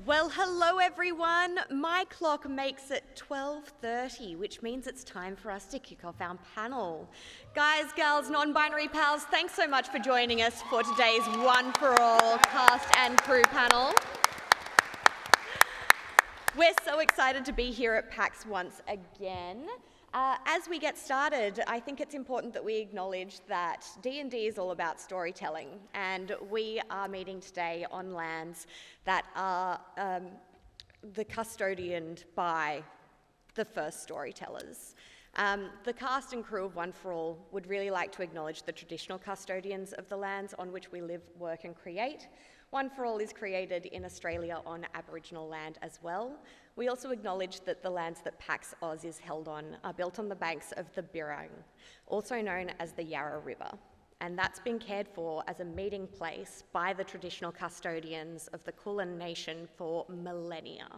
Well, hello everyone. My clock makes it 12:30, which means it's time for us to kick off our panel. Guys, gals, non-binary pals, thanks so much for joining us for today's One for All cast and crew panel. We're so excited to be here at PAX once again. As we get started, I think it's important that we acknowledge that D&D is all about storytelling, and we are meeting today on lands that are the custodianed by the first storytellers. The cast and crew of One for All would really like to acknowledge the traditional custodians of the lands on which we live, work and create. One for All is created in Australia on Aboriginal land as well. We also acknowledge that the lands that PAX Aus is held on are built on the banks of the Birrang, also known as the Yarra River, and that's been cared for as a meeting place by the traditional custodians of the Kulin Nation for millennia.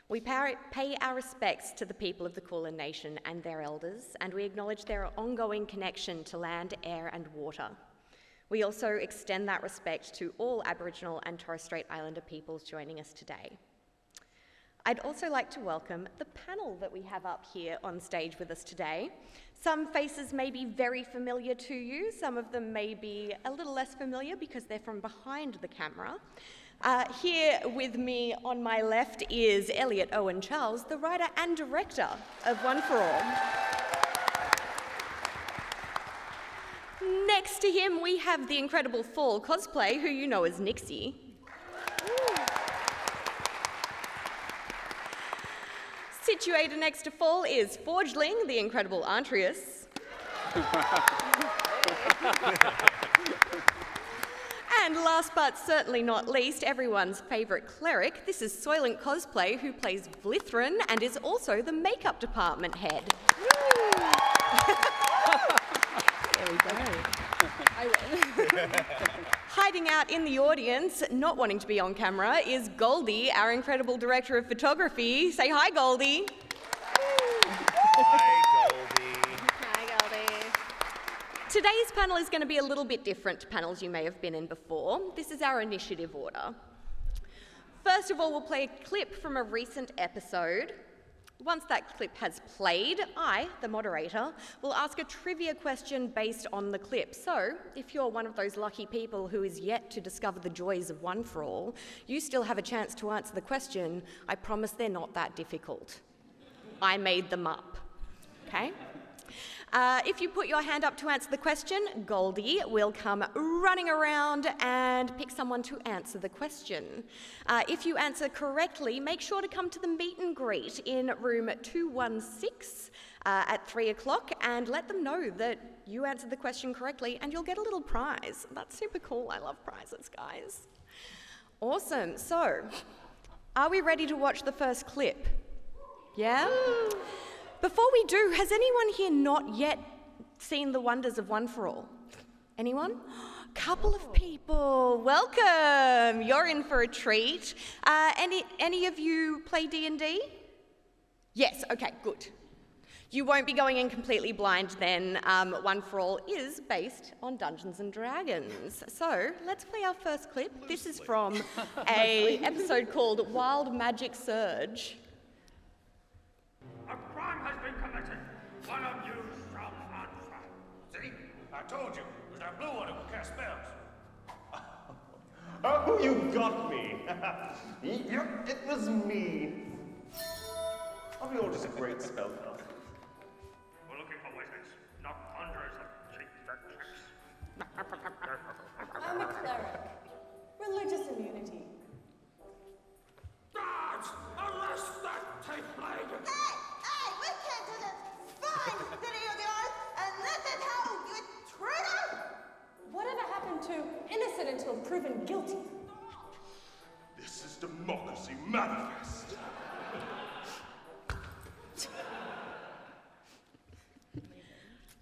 We pay our respects to the people of the Kulin Nation and their elders, and we acknowledge their ongoing connection to land, air and water. We also extend that respect to all Aboriginal and Torres Strait Islander peoples joining us today. I'd also like to welcome the panel that we have up here on stage with us today. Some faces may be very familiar to you, some of them may be a little less familiar because they're from behind the camera. Here with me on my left is Elliot Owen Charles, the writer and director of One for All. Next to him, we have the incredible Fall Cosplay, who you know as Nixie. Situated next to Fall is Forgeling, the incredible Antrius. And last but certainly not least, everyone's favourite Cleric, this is Soylent Cosplay, who plays Vlithryn and is also the makeup department head. There we go. I win. Hiding out in the audience, not wanting to be on camera, is Goldie, our incredible director of photography. Say hi, Goldie. Hi, Goldie. Hi, Goldie. Today's panel is going to be a little bit different to panels you may have been in before. This is our initiative order. First of all, we'll play a clip from a recent episode. Once that clip has played, I, the moderator, will ask a trivia question based on the clip. So, if you're one of those lucky people who is yet to discover the joys of One for All, you still have a chance to answer the question. I promise they're not that difficult. I made them up, okay? If you put your hand up to answer the question, Goldie will come running around and pick someone to answer the question. If you answer correctly, make sure to come to the meet and greet in room 216 at 3 o'clock and let them know that you answered the question correctly and you'll get a little prize. That's super cool. I love prizes, guys. Awesome. So, are we ready to watch the first clip? Yeah? Before we do, has anyone here not yet seen the wonders of One for All? Anyone? Couple of people. Welcome. You're in for a treat. Any of you play D&D? Yes. Okay, good. You won't be going in completely blind then. One for All is based on Dungeons and Dragons. So let's play our first clip. This is from an episode called Wild Magic Surge. A crime has been committed. One of you shall answer. See? I told you. It was that blue one who could cast spells. Oh, you got me. Yep, it was me. Are we all just a great spellcaster? We're looking for wizards, not conjurers of cheap tricks. I'm a cleric. Religious immunity. Guards! Arrest that tiefling! Hey, we can't do this! Find the city of yours and let it home, you traitor! Whatever happened to innocent until proven guilty? This is democracy manifest.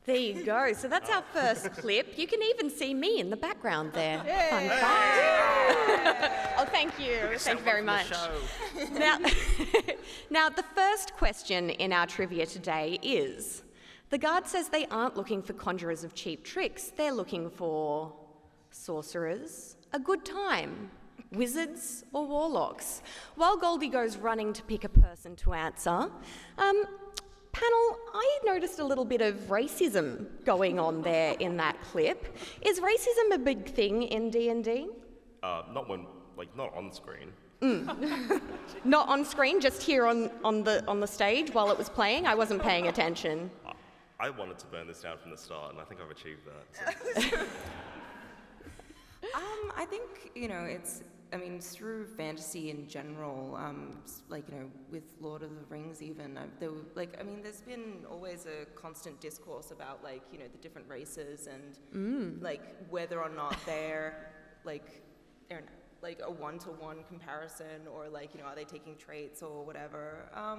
There you go. So that's our first clip. You can even see me in the background there. Fun fact. Oh, thank you. Thank you very much. Now, the first question in our trivia today is, the guard says they aren't looking for conjurers of cheap tricks. They're looking for sorcerers, a good time, Wizards or warlocks? While Goldie goes running to pick a person to answer, panel, I noticed a little bit of racism going on there in that clip. Is racism a big thing in D&D? Not on screen. Not on screen, just here on the stage while it was playing? I wasn't paying attention. I wanted to burn this down from the start, and I think I've achieved that. So. I think, through fantasy in general, with Lord of the Rings even, there's been always a constant discourse about, the different races and, whether or not they're a one-to-one comparison or, are they taking traits or whatever. I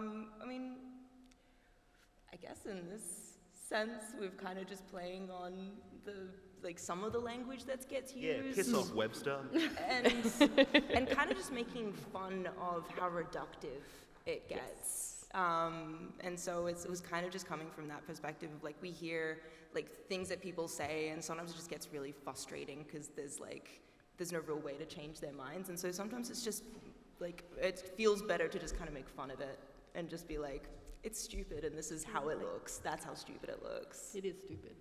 guess in this sense, we've kind of just playing on some of the language that gets used. Yeah, piss off Webster. And kind of just making fun of how reductive it gets. And so it was kind of just coming from that perspective of we hear things that people say, and sometimes it just gets really frustrating because there's no real way to change their minds. And so sometimes it's just it feels better to just kind of make fun of it and just be it's stupid and this is how it looks. That's how stupid it looks. It is stupid.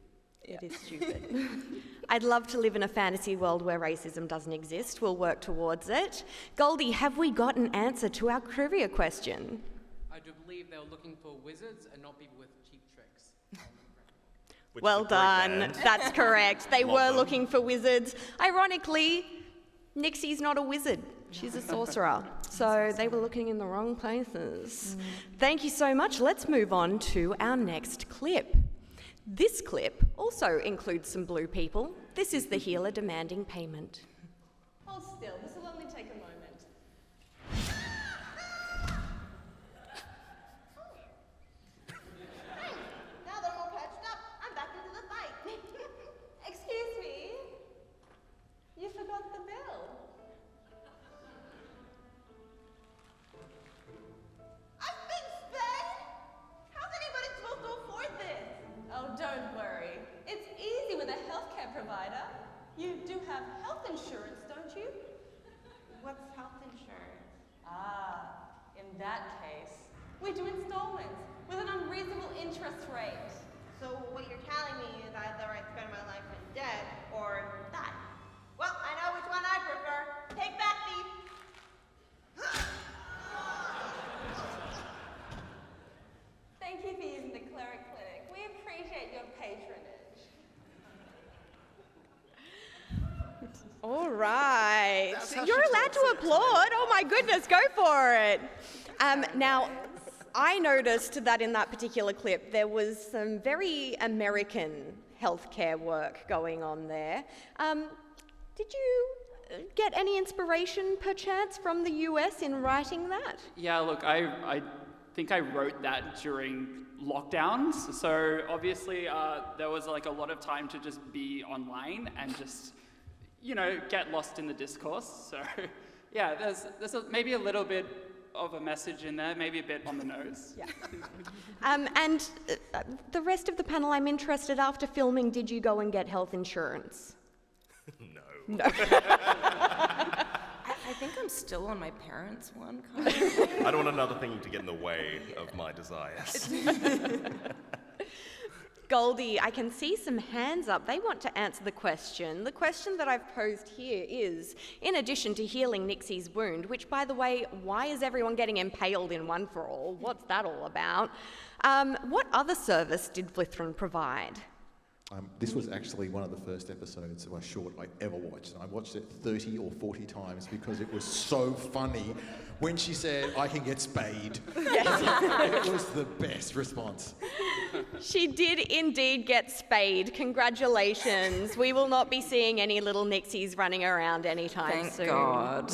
Yeah. It is stupid. I'd love to live in a fantasy world where racism doesn't exist. We'll work towards it. Goldie, have we got an answer to our trivia question? I do believe they were looking for wizards and not people with cheap tricks. Well done. That's correct. They were them. looking for wizards. Ironically, Nixie's not a wizard. She's a sorcerer. So they were looking in the wrong places. Thank you so much. Let's move on to our next clip. This clip also includes some blue people. This is the healer demanding payment. Hold still, this will only take a moment. Now that I'm all patched up, I'm back into the fight. Excuse me? You forgot the bell. I've been sped! How's anybody supposed to afford this? Oh, don't worry. It's easy with a healthcare provider. You do have health insurance, don't you? What's health insurance? Ah, in that case, we do installments with an unreasonable interest rate. So what you're telling me is either I spend my life in debt or die. Well, I know which one I prefer. Take back thief. Thank you for using the Cleric Clinic. We appreciate your patronage. All right. You're allowed to applaud. Oh my goodness, go for it. Now, I noticed that in that particular clip, there was some very American healthcare work going on there. Did you get any inspiration, perchance, from the US in writing that? Yeah, look, I think I wrote that during lockdowns. So obviously there was a lot of time to just be online and just, get lost in the discourse. So yeah, there's maybe a little bit of a message in there, maybe a bit on the nose. Yeah. And the rest of the panel, I'm interested, after filming, did you go and get health insurance? No. I think I'm still on my parents' one. Kind of. I don't want another thing to get in the way of my desires. Goldie, I can see some hands up. They want to answer the question. The question that I've posed here is, in addition to healing Nixie's wound, which, by the way, why is everyone getting impaled in One for All? What's that all about? What other service did Vlithryn provide? This was actually one of the first episodes of a short I ever watched, and I watched it 30 or 40 times because it was so funny when she said, "I can get spayed." Yes. It was the best response. She did indeed get spayed. Congratulations. We will not be seeing any little Nixies running around anytime soon. Thank God.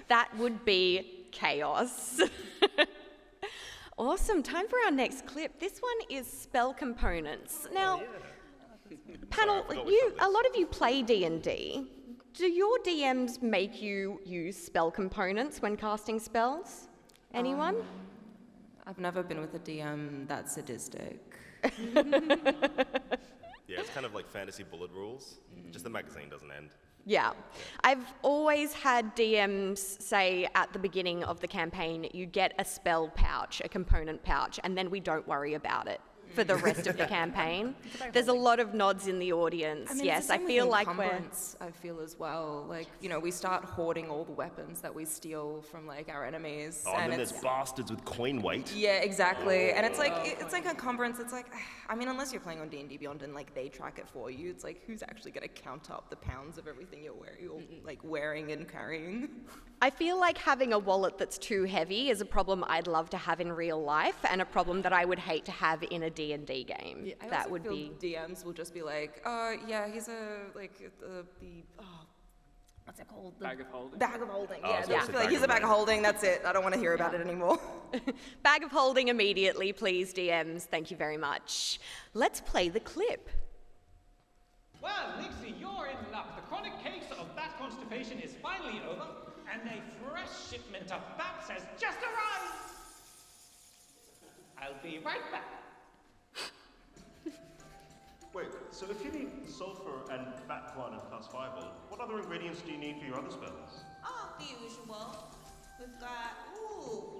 That would be chaos. Awesome. Time for our next clip. This one is spell components. Now, panel, a lot of you play D&D. Do your DMs make you use spell components when casting spells? Anyone? I've never been with a DM that sadistic. Yeah, it's kind of like fantasy bullet rules. Just the magazine doesn't end. Yeah. I've always had DMs say at the beginning of the campaign, you get a spell pouch, a component pouch, and then we don't worry about it for the rest of the campaign. There's a lot of nods in the audience. I mean, yes, it's the I same feel with like we're... encumbrance, I feel as well. Like, you know, we start hoarding all the weapons that we steal from, like, our enemies. Oh, and then there's bastards with coin weight. Yeah, exactly. And it's like encumbrance. It's like, I mean, unless you're playing on D&D Beyond and, like, they track it for you, it's like, who's actually going to count up the pounds of everything you're wearing and carrying? I feel like having a wallet that's too heavy is a problem I'd love to have in real life and a problem that I would hate to have in a D&D game. Yeah, I that also would feel be... DMs will just be like, yeah, he's what's it called? Bag of holding. Bag of holding, Oh, yeah. so They'll it's just a be like, bag he's of a bag of holding. holding, that's it. I don't want to hear about it anymore. Bag of holding immediately, please, DMs. Thank you very much. Let's play the clip. Well, Nixie, you're in luck. The chronic case of bat constipation is finally over, and a fresh shipment of bats has just arrived. I'll be right back. Wait, so if you need sulfur and bat guano plus fireball, what other ingredients do you need for your other spells? Oh, the usual. We've got,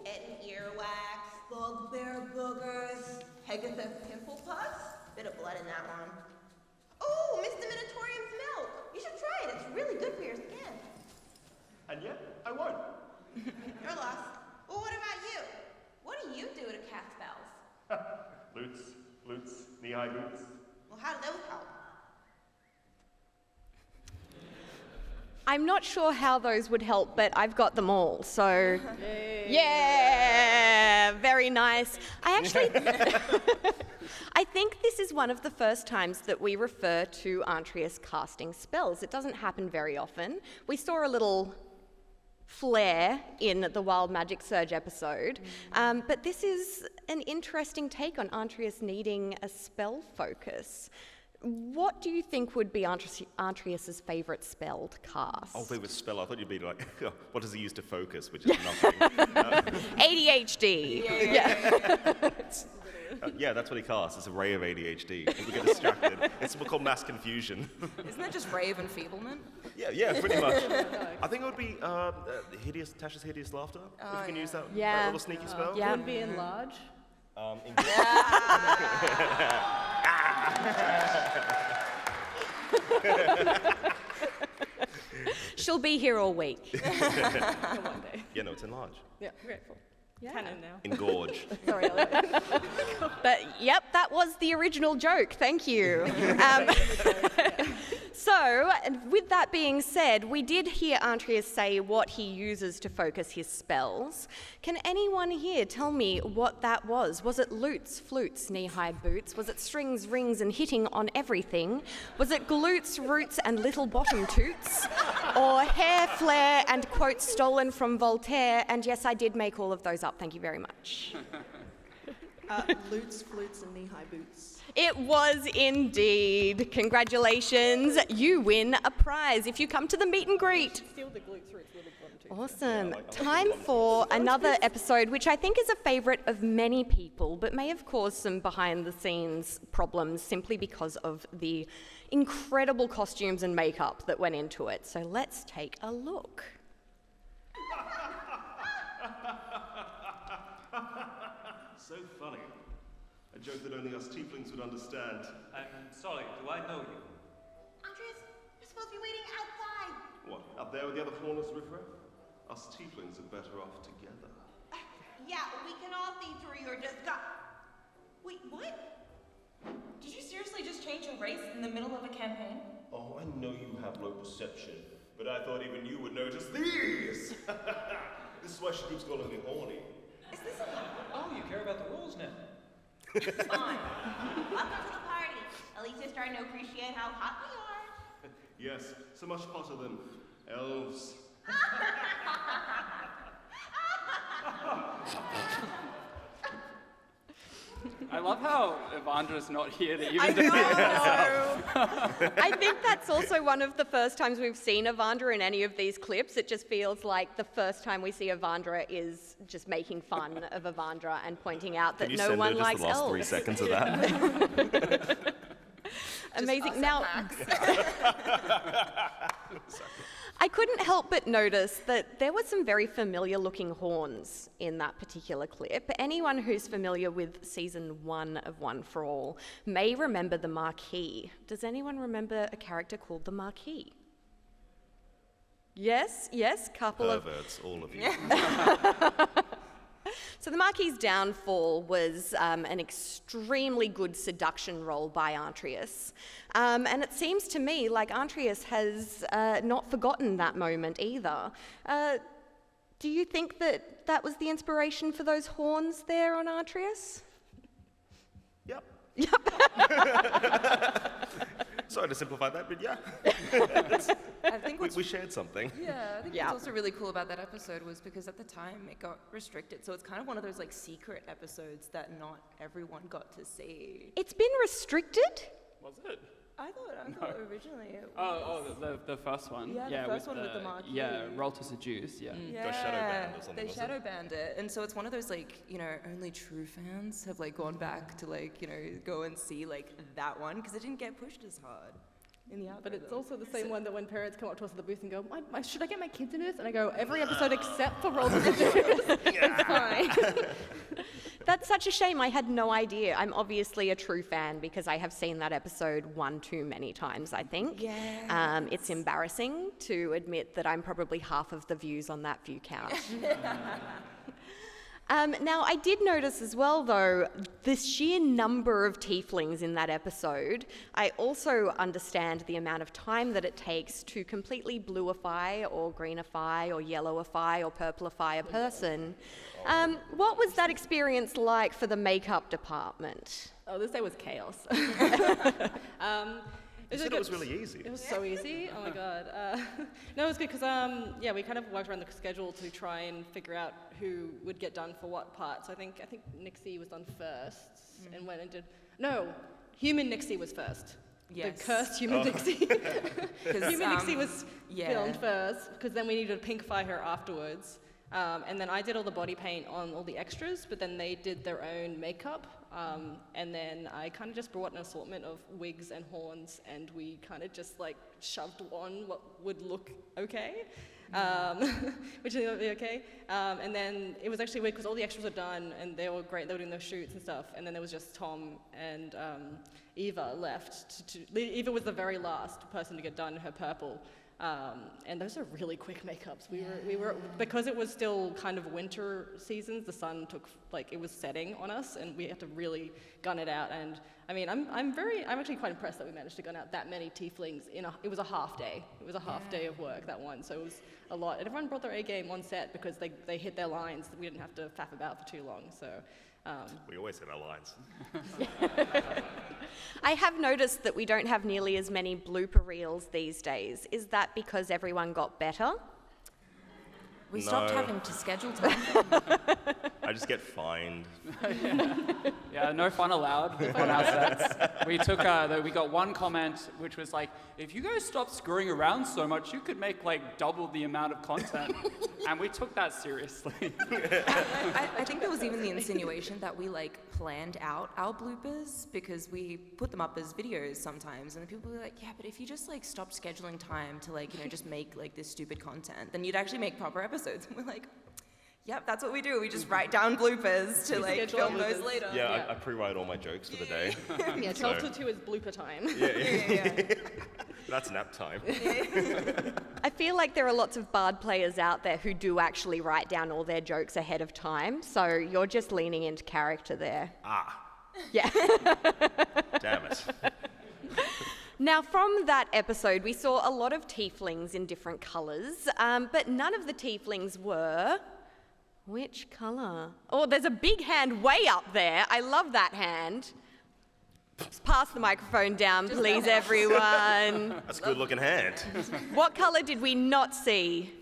Etten earwax, bugbear boogers, Hegatha pimple pus. Bit of blood in that one. Oh, Mr. Minotaurium's milk. You should try it. It's really good for your skin. And yet, I won't. You're lost. Well, what about you? What do you do to cast spells? Loots, knee-high boots. Well, how do those help? I'm not sure how those would help, but I've got them all, so... Yeah! Very nice. I actually... I think this is one of the first times that we refer to Antrius casting spells. It doesn't happen very often. We saw a little flair in the Wild Magic Surge episode, but this is an interesting take on Antrius needing a spell focus. What do you think would be Antrius's favourite spell to cast? Oh, favorite spell. I thought you'd be like, what does he use to focus, which is nothing. ADHD. Yeah. Yeah, that's what he casts. It's a ray of ADHD. People get distracted. It's something called mass confusion. Isn't that just rave enfeeblement? Yeah, pretty much. I think it would be Tasha's hideous laughter. If you can use that, that little sneaky spell. Yeah. Wouldn't be enlarge. She'll be here all week. One day. Yeah, no, it's enlarge. Yeah, grateful. Yeah. Canon now. Engorge. Sorry, Elliot. But yep, that was the original joke. Thank you. So, with that being said, we did hear Antrius say what he uses to focus his spells. Can anyone here tell me what that was? Was it lutes, flutes, knee-high boots? Was it strings, rings, and hitting on everything? Was it glutes, roots, and little bottom toots? Or hair, flare, and quotes stolen from Voltaire? And yes, I did make all of those up. Thank you very much. Lutes, flutes, and knee-high boots. It was indeed. Congratulations. You win a prize if you come to the meet and greet. Steal the glutes, roots, little bottom tooth. Awesome. Time for another episode, which I think is a favourite of many people, but may have caused some behind-the-scenes problems simply because of the incredible costumes and makeup that went into it. So let's take a look. So funny. A joke that only us tieflings would understand. I'm sorry, do I know you? Antrius, you're supposed to be waiting outside. What, up there with the other faunus, Riffraff? Us tieflings are better off together. Yeah, we can all see through your disgust. Wait, what? Did you seriously just change your race in the middle of a campaign? Oh, I know you have low perception, but I thought even you would notice these! This is why she keeps calling me horny. Is this a... Oh, you care about the rules now. Fine. Welcome to the party. At least you're starting to appreciate how hot we are. Yes, so much hotter than elves. I love how Evandra's not here to I even defend herself. I think that's also one of the first times we've seen Evandra in any of these clips. It just feels like the first time we see Evandra is just making fun of Evandra and pointing out that no one likes elves. Can you send her just the last 3 seconds of that? Amazing. Now, I couldn't help but notice that there were some very familiar looking horns in that particular clip. Anyone who's familiar with season 1 of One for All may remember the Marquis. Does anyone remember a character called the Marquis? Yes, couple Perverts, all of you. So the Marquis's downfall was an extremely good seduction role by Antrius. And it seems to me like Antrius has not forgotten that moment either. Do you think that that was the inspiration for those horns there on Antrius? Yep. Sorry to simplify that, but yeah. I think we shared something. Yeah, I think what's also really cool about that episode was because at the time it got restricted, so it's kind of one of those like secret episodes that not everyone got to see. It's been restricted? Was it? I thought originally it was. The first one. Yeah, the first one with the Marquis. Yeah, Roll to Seduce, yeah. Got shadow banned or something, They shadow banned it, and so it's one of those like, you know, only true fans have like gone back to like, you know, go and see like that one because it didn't get pushed as hard in the algorithm. But it's also the same one that when parents come up to us at the booth and go, should I get my kids into this? And I go, every episode except for Roll to Seduce. It's fine. That's such a shame. I had no idea. I'm obviously a true fan because I have seen that episode one too many times, I think. Yeah. It's embarrassing to admit that I'm probably half of the views on that view count. Now, I did notice as well, though, the sheer number of tieflings in that episode. I also understand the amount of time that it takes to completely bluify or greenify or yellowify or purplify a person. What was that experience like for the makeup department? Oh, this day was chaos. You said it was really easy. It was so easy. Oh my god. No, it was good because we kind of worked around the schedule to try and figure out who would get done for what part. So I think Nixie was done first and went and did. No, human Nixie was first. Yes. The cursed human Nixie. Human Nixie was filmed first because then we needed to pinkify her afterwards. And then I did all the body paint on all the extras, but then they did their own makeup. And then I kind of just brought an assortment of wigs and horns, and we kind of just like shoved on what would look okay, which is okay. And then it was actually weird because all the extras were done, and they were great. They were doing their shoots and stuff. And then there was just Tom and Eva left. Eva was the very last person to get done, her purple. And those are really quick makeups. We were because it was still kind of winter seasons. The sun it was setting on us, and we had to really gun it out. And I mean, I'm actually quite impressed that we managed to gun out that many tieflings it was a half day. It was a half day of work, that one. So it was a lot. And everyone brought their A game on set because they hit their lines. We didn't have to faff about for too long. So. We always hit our lines. I have noticed that we don't have nearly as many blooper reels these days. Is that because everyone got better? We stopped having to schedule time. I just get fined. Yeah, no fun allowed on our sets. We got one comment which was like, if you guys stop screwing around so much, you could make like double the amount of content. And we took that seriously. I think there was even the insinuation that we like planned out our bloopers because we put them up as videos sometimes, and people were like, yeah, but if you just like stopped scheduling time to like, you know, just make like this stupid content, then you'd actually make proper episodes. And we're like, yep, that's what we do. We just write down bloopers to like film those later. Yeah, I pre-write all my jokes for the day. Yeah, 12 to 2 is blooper time. Yeah. That's nap time. I feel like there are lots of bard players out there who do actually write down all their jokes ahead of time, so you're just leaning into character there. Yeah. Damn it. Now, from that episode, we saw a lot of tieflings in different colours, but none of the tieflings were... Which colour? Oh, there's a big hand way up there. I love that hand. Just pass the microphone down, please, everyone. That's a good-looking hand. What colour did we not see?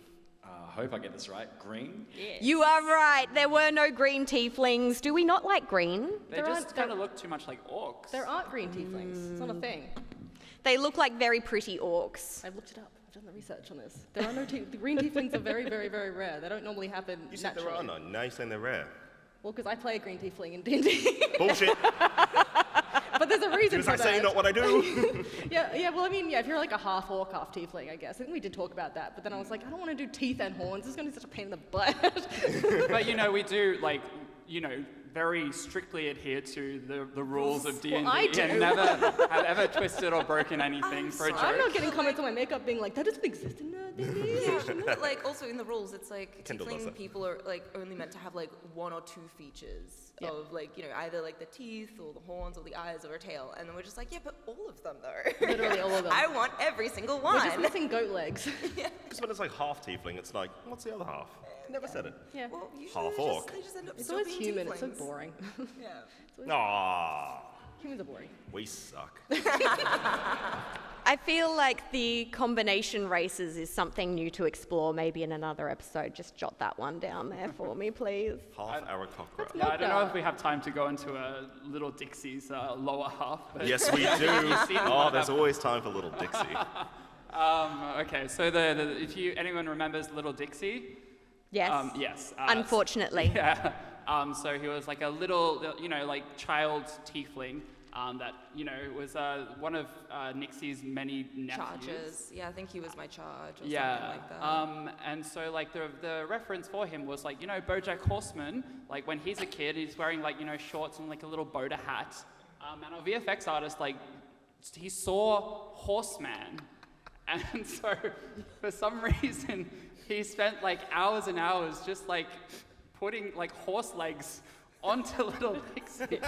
I hope I get this right. Green? Yes. You are right. There were no green tieflings. Do we not like green? They just kind of look too much like orcs. There aren't green tieflings. It's not a thing. They look like very pretty orcs. I've looked it up. I've done the research on this. There are no the green tieflings are very, very, very rare. They don't normally happen You said naturally. there are none. Now you're saying they're rare. Well, because I play a green tiefling in D&D. Bullshit. But there's a reason Was for I that. saying not what I do? Yeah, well, I mean, if you're like a half orc, half tiefling, I guess. I think we did talk about that, but then I was like, I don't want to do teeth and horns. This is going to be such a pain in the butt. But, we do, very strictly adhere to the rules of D&D I do. and never have ever twisted or broken anything for a joke. I'm not getting comments on my makeup being like, that doesn't exist in D&D. Yeah, but also in the rules, it's like Kendall does tiefling that. people are only meant to have one or two features of either the teeth or the horns or the eyes or a tail, and then we're just like, yeah, but all of them though. Literally all of them. I want every single one. We're just missing goat legs. Because when it's half tiefling, it's like, what's the other half? Never said it. Yeah. Well, usually Half orc. they just end up It's still always being human. It's so tieflings. boring. Yeah. Aww, Humans are boring. we suck. I feel like the combination races is something new to explore, maybe in another episode. Just jot that one down there for me, please. Half aracocra. Yeah, I don't know if we have time to go into Little Dixie's lower half. But Yes, we do. There's always time for Little Dixie. Okay, so if anyone remembers Little Dixie? Yes. Yes. Unfortunately. Yeah. So he was like a little, child tiefling that, was one of Nixie's many nephews. Charges. Yeah, I think he was my charge or Yeah. something like that. And so the reference for him was BoJack Horseman, when he's a kid, he's wearing shorts and a little Boda hat. And our VFX artist, he saw Horseman. And so for some reason, he spent hours and hours just putting horse legs onto Little Nixie.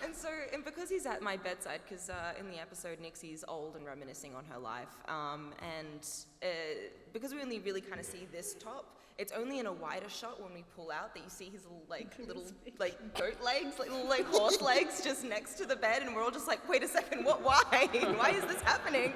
And because he's at my bedside, because in the episode Nixie's old and reminiscing on her life, and because we only really kind of see this top, it's only in a wider shot when we pull out that you see his little goat legs, little horse legs just next to the bed, and we're all just like, wait a second, what? Why? Why is this happening?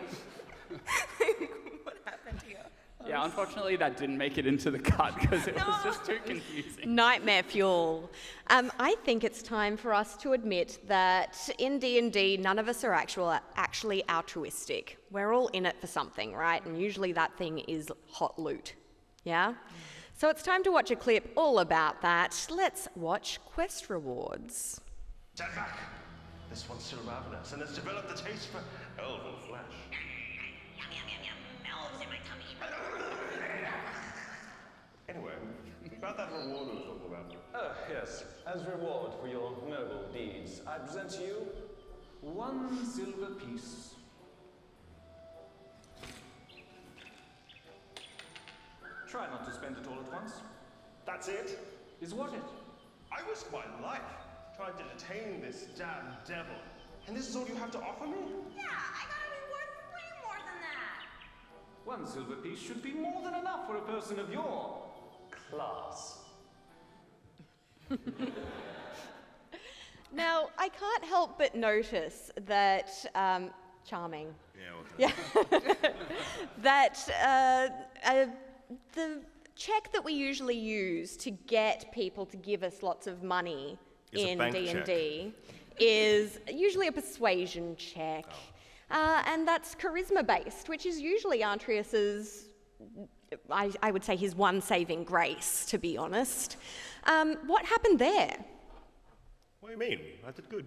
What happened here? Yeah, unfortunately that didn't make it into the cut because it was just too confusing. Nightmare fuel. I think it's time for us to admit that in D&D, none of us are actually altruistic. We're all in it for something, right? And usually that thing is hot loot. Yeah? So it's time to watch a clip all about that. Let's watch Quest Rewards. Stand back. This one's still ravenous and has developed the taste for elven flesh. Anyway, about that reward we were talking about. Oh, yes. As reward for your noble deeds, I present to you 1 silver piece. Try not to spend it all at once. That's it? Is what it? I risked my life trying to detain this damn devil. And this is all you have to offer me? Yeah, I gotta be worth way more than that. 1 silver piece should be more than enough for a person of your class. Now, I can't help but notice that, charming. Yeah, That the check that we usually use to get people to give us lots of money Is a in bank D&D is usually a persuasion check. And that's charisma based, which is usually Antrius's, I would say his one saving grace, to be honest. What happened there? What do you mean? I did good.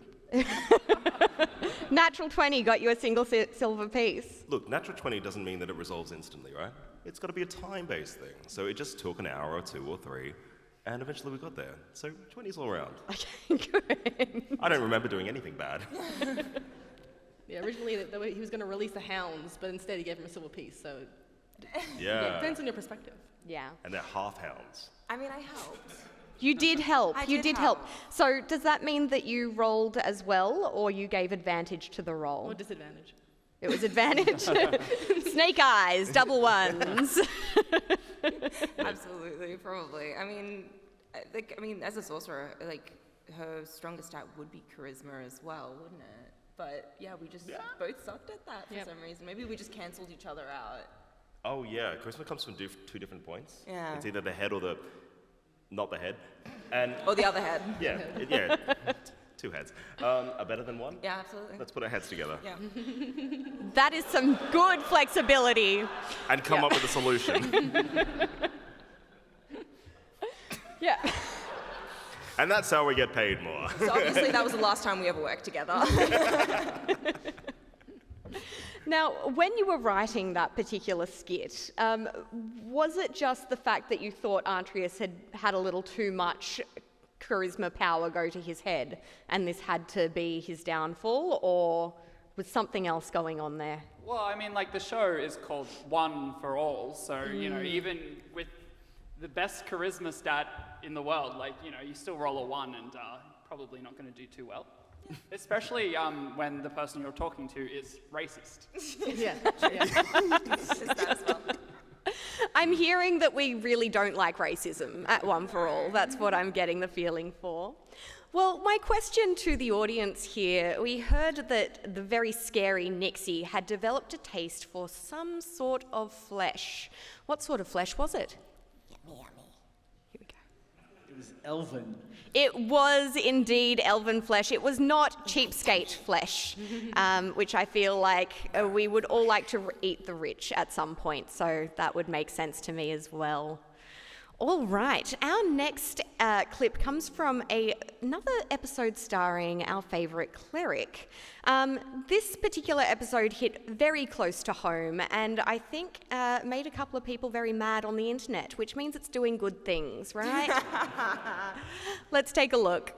Natural 20 got you a single silver piece. Look, natural 20 doesn't mean that it resolves instantly, right? It's got to be a time-based thing. So it just took an hour or 2 or 3, and eventually we got there. So 20's all around. Okay, good. I don't remember doing anything bad. Yeah, originally he was going to release the hounds, but instead he gave him a silver piece, so Yeah. it depends on your perspective. Yeah. And they're half hounds. I mean, I helped. You did help. I You did did help. help. So does that mean that you rolled as well, or you gave advantage to the roll? Or disadvantage. It was advantage. Snake eyes, double ones. Absolutely, probably. I mean, as a sorcerer, her strongest stat would be charisma as well, wouldn't it? But yeah, we just both sucked at that for some reason. Maybe we just cancelled each other out. Oh, yeah. Charisma comes from 2 different points. Yeah. It's either the head or the... not the head. And... Or the other head. Yeah, yeah. 2 heads. Are better than 1? Yeah, absolutely. Let's put our heads together. Yeah. That is some good flexibility. And come up with a solution. Yeah. And that's how we get paid more. So obviously that was the last time we ever worked together. Now, when you were writing that particular skit, was it just the fact that you thought Antrius had a little too much charisma power go to his head and this had to be his downfall, or was something else going on there? Well, I mean, like, the show is called One for All, so, you know, even with the best charisma stat in the world, like, you know, you still roll a 1 and probably not going to do too well. Especially when the person you're talking to is racist. Yeah. I'm hearing that we really don't like racism at One for All. That's what I'm getting the feeling for. Well, my question to the audience here, we heard that the very scary Nixie had developed a taste for some sort of flesh. What sort of flesh was it? Yummy, yummy. Here we go. It was elven. It was indeed elven flesh. It was not cheapskate flesh, which I feel like we would all like to eat the rich at some point, so that would make sense to me as well. All right, our next clip comes from another episode starring our favourite Cleric. This particular episode hit very close to home and I think made a couple of people very mad on the internet, which means it's doing good things, right? Let's take a look.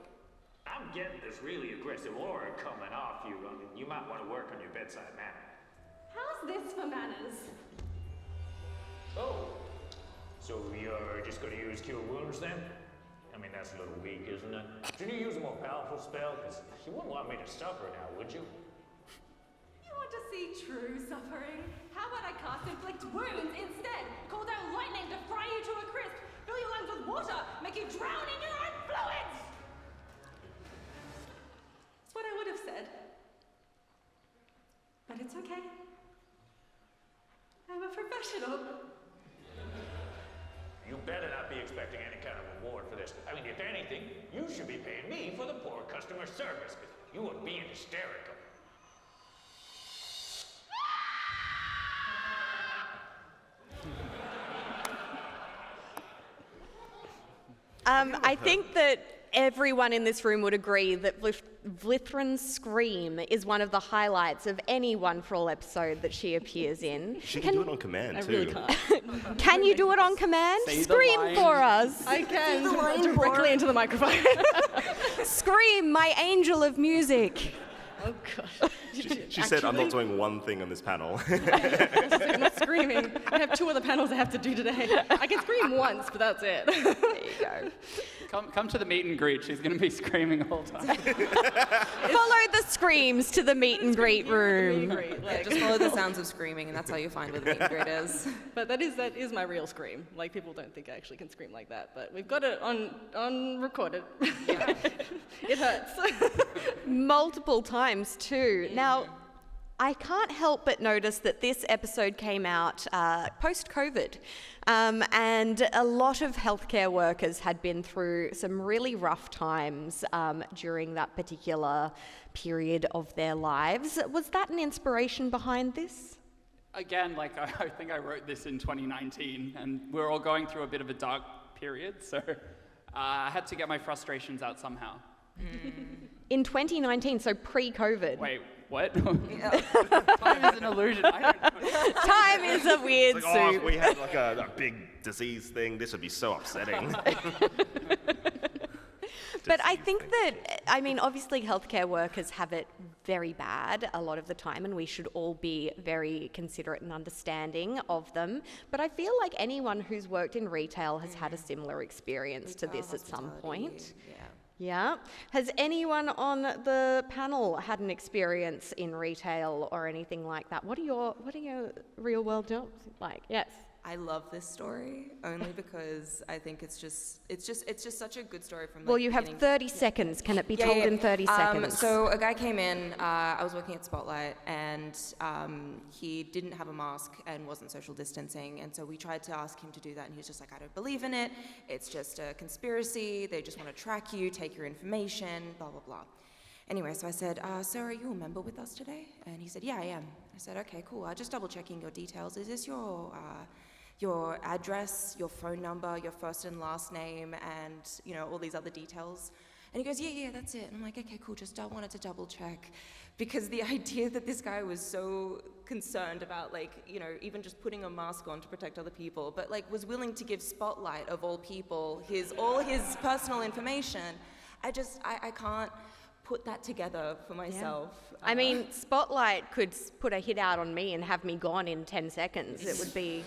I'm getting this really aggressive aura coming off you. I mean, you might want to work on your bedside manner. How's this for manners? Oh. So you're just going to use Cure Wounds then? I mean, that's a little weak, isn't it? Should you use a more powerful spell? Because you wouldn't want me to suffer now, would you? You want to see true suffering? How about I cast Inflict Wounds instead? Call down lightning to fry you to a crisp, fill your lungs with water, make you drown in your own fluids! That's what I would have said. But it's okay. I'm a professional. You better not be expecting any kind of reward for this. I mean, if anything, you should be paying me for the poor customer service, because you were being hysterical. I think that everyone in this room would agree that Vlithryn's scream is one of the highlights of any One for All episode that she appears in. She can do it on command, too. Really can't. Can you do it on command? Scream for us. I can, directly into the microphone. Scream, my angel of music. Oh, gosh. She said, I'm not doing one thing on this panel. I'm not screaming. I have 2 other panels I have to do today. I can scream once, but that's it. There you go. Come to the meet and greet. She's going to be screaming the whole time. Follow the screams to the meet and greet room. Just follow the sounds of screaming, and that's how you find where the meet and greet is. But that is my real scream. Like, people don't think I actually can scream like that, but we've got it on recorded. Yeah. It hurts. Multiple times too. Now, I can't help but notice that this episode came out post-COVID, and a lot of healthcare workers had been through some really rough times during that particular period of their lives. Was that an inspiration behind this? Again, like, I think I wrote this in 2019, and we're all going through a bit of a dark period, so I had to get my frustrations out somehow. In 2019, so pre-COVID. Wait, what? Time is an illusion. I don't know. Time is a weird It's like, oh, soup. if we had like a big disease thing, this would be so upsetting. But I think that, I mean, obviously healthcare workers have it very bad a lot of the time, and we should all be very considerate and understanding of them. But I feel like anyone who's worked in retail has had a similar experience to this at some point. Yeah. Has anyone on the panel had an experience in retail or anything like that? What are your real world jobs like? Yes. I love this story only because I think it's just such a good story from the Well, you have beginning. 30 seconds. Can it be told in 30 seconds? So a guy came in, I was working at Spotlight, and he didn't have a mask and wasn't social distancing, and so we tried to ask him to do that, and he was just like, I don't believe in it, it's just a conspiracy, they just want to track you, take your information, blah, blah, blah. Anyway, so I said, sir, are you a member with us today? And he said, yeah, I am. I said, okay, cool, just double checking your details. Is this your your address, your phone number, your first and last name, and all these other details. And he goes, yeah, that's it. And I'm like, okay, cool, just wanted to double check. Because the idea that this guy was so concerned about, even just putting a mask on to protect other people, but was willing to give Spotlight, of all people, all his personal information, I can't put that together for myself. Yeah. I mean, Spotlight could put a hit out on me and have me gone in 10 seconds. It would be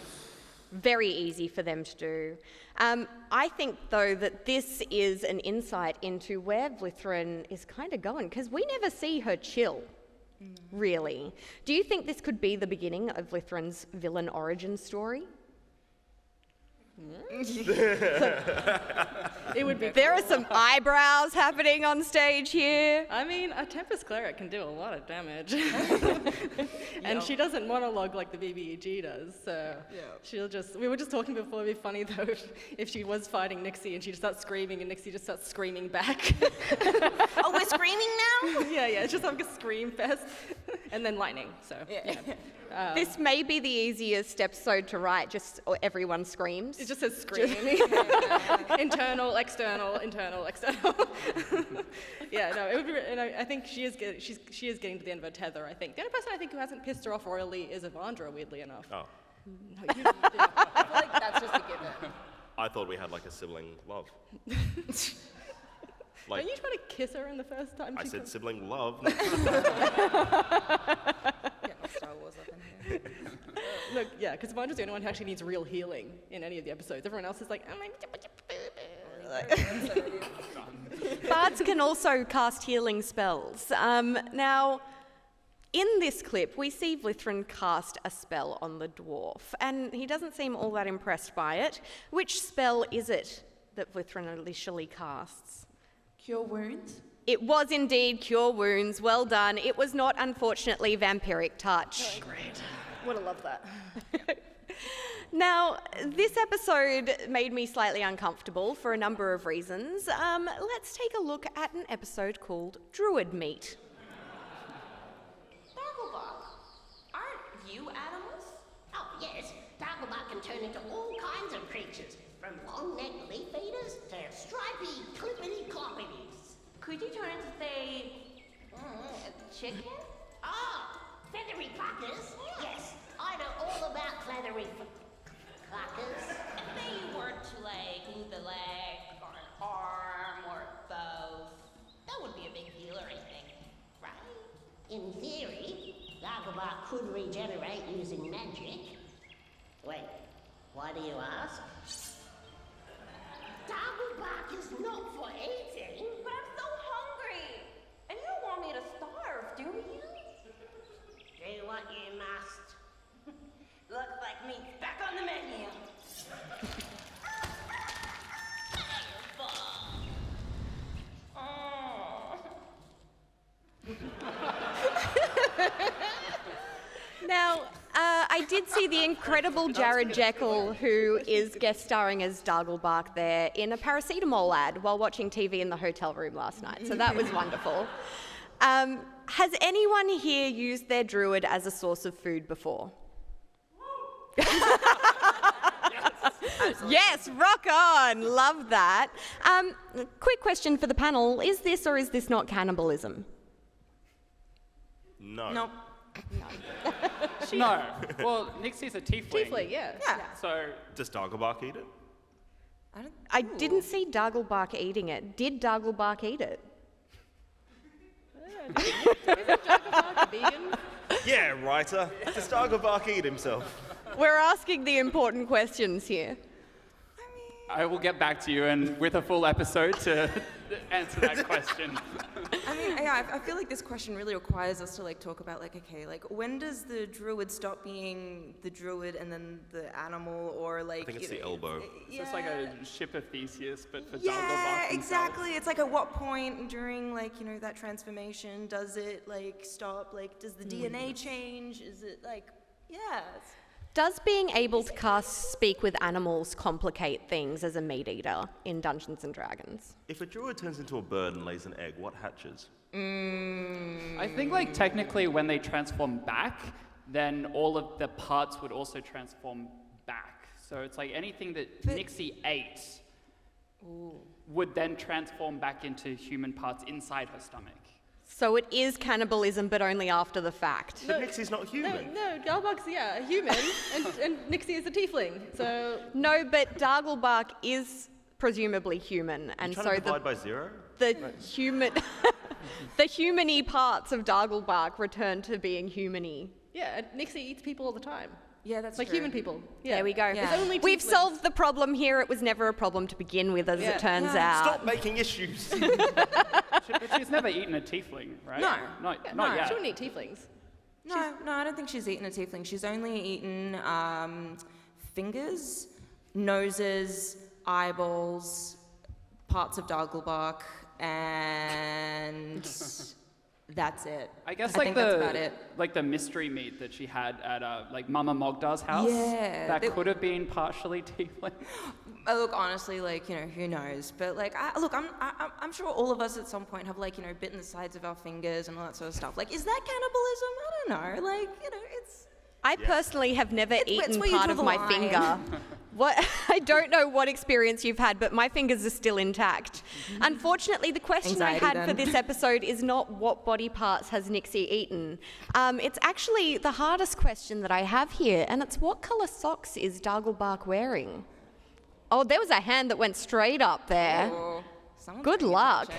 very easy for them to do. I think, though, that this is an insight into where Vlithryn is kind of going, because we never see her chill, really. Do you think this could be the beginning of Vlithryn's villain origin story? It would be. There are some eyebrows happening on stage here. I mean, a Tempest Cleric can do a lot of damage. And she doesn't monologue like the BBEG does, so we were just talking before, it'd be funny though if she was fighting Nixie and she just starts screaming and Nixie just starts screaming back. Oh, we're screaming now? Yeah, it's just like a scream fest. And then lightning, so yeah. This may be the easiest episode to write, just everyone screams. It just says screaming. Internal, external. Yeah, no, it would be, and I think she is getting to the end of her tether, I think. The only person I think who hasn't pissed her off royally is Evandra, weirdly enough. Oh. No, you didn't. I feel like that's just a given. I thought we had a sibling love. Don't you try to kiss her in the first time? I said sibling love. Get my Star Wars up in here. Look, yeah, because Evandra's the only one who actually needs real healing in any of the episodes. Everyone else is like, Bards can also cast healing spells. Now, in this clip, we see Vlithryn cast a spell on the dwarf, and he doesn't seem all that impressed by it. Which spell is it that Vlithryn initially casts? Cure wounds? It was indeed Cure Wounds. Well done. It was not, unfortunately, Vampiric Touch. Great. Would have loved that. Now, this episode made me slightly uncomfortable for a number of reasons. Let's take a look at an episode called Druid Meat. Darglebark, aren't you animals? Oh, yes. Darglebark can turn into all kinds of creatures, from long-necked leaf eaters to stripy clippity-cloppities. Could you turn into, say, a chicken? Ah, feathery fuckers? Yes, I know all about feathery fuckers. If they were to, move a leg or an arm or both, that would be a big deal or anything, right? In theory, Darglebark could regenerate using magic. Wait, why do you ask? Darglebark is not for eating. But I'm so hungry. And you don't want me to starve, do you? Do what you must. Looks like meat's back on the menu. Now, I did see the incredible Jared Jekyll, who is guest starring as Darglebark there, in a paracetamol ad while watching TV in the hotel room last night. So that was wonderful. Has anyone here used their druid as a source of food before? Yes, rock on. Love that. Quick question for the panel. Is this or is this not cannibalism? No. Nope. No. Well, Nixie's a tiefling. Tiefling, yeah. So Does Darglebark eat it? I didn't see Darglebark eating it. Did Darglebark eat it? Isn't Darglebark a vegan? Yeah, writer. Does Darglebark eat himself? We're asking the important questions here. I will get back to you and with a full episode to answer that question. I mean, yeah, I feel like this question really requires us to talk about when does the druid stop being the druid and then the animal, or I think it's the elbow. So it's like a ship of Theseus, but for Darglebark Yeah, himself. exactly. It's at what point during that transformation does it stop? Does the DNA change? Is it Does being able to cast Speak with Animals complicate things as a meat eater in Dungeons and Dragons? If a druid turns into a bird and lays an egg, what hatches? I think technically when they transform back, then all of the parts would also transform back. So it's like anything that Nixie ate would then transform back into human parts inside her stomach. So it is cannibalism, but only after the fact. But Nixie's not human. No, Darglebug's, a human, and Nixie is a tiefling, so... No, but Darglebug is presumably human, and You're so trying to divide by 0? the human... the human-y parts of Darglebug return to being human-y. Yeah, and Nixie eats people all the time. Yeah, that's like true. human people. Yeah. There we go. Yeah. There's only We've tieflings. solved the problem here. It was never a problem to begin with, as it turns out. Stop making issues. But she's never eaten a tiefling, right? No. Not yet. She wouldn't eat tieflings. No, I don't think she's eaten a tiefling. She's only eaten fingers, noses, eyeballs, parts of Darglebug, and that's it. I guess think that's about it. like the mystery meat that she had at like Mama Mogdar's house. Yeah, that could have been partially tiefling. Look, honestly, who knows? But I'm sure all of us at some point have bitten the sides of our fingers and all that sort of stuff. Is that cannibalism? I don't know. It's. I personally have never eaten where you part draw of the my line. finger. I don't know what experience you've had, but my fingers are still intact. Unfortunately, the question I had for this episode is not what body parts has Nixie eaten. It's actually the hardest question that I have here, and it's what colour socks is Darglebug wearing? Oh, there was a hand that went straight up there. Oh, Good luck.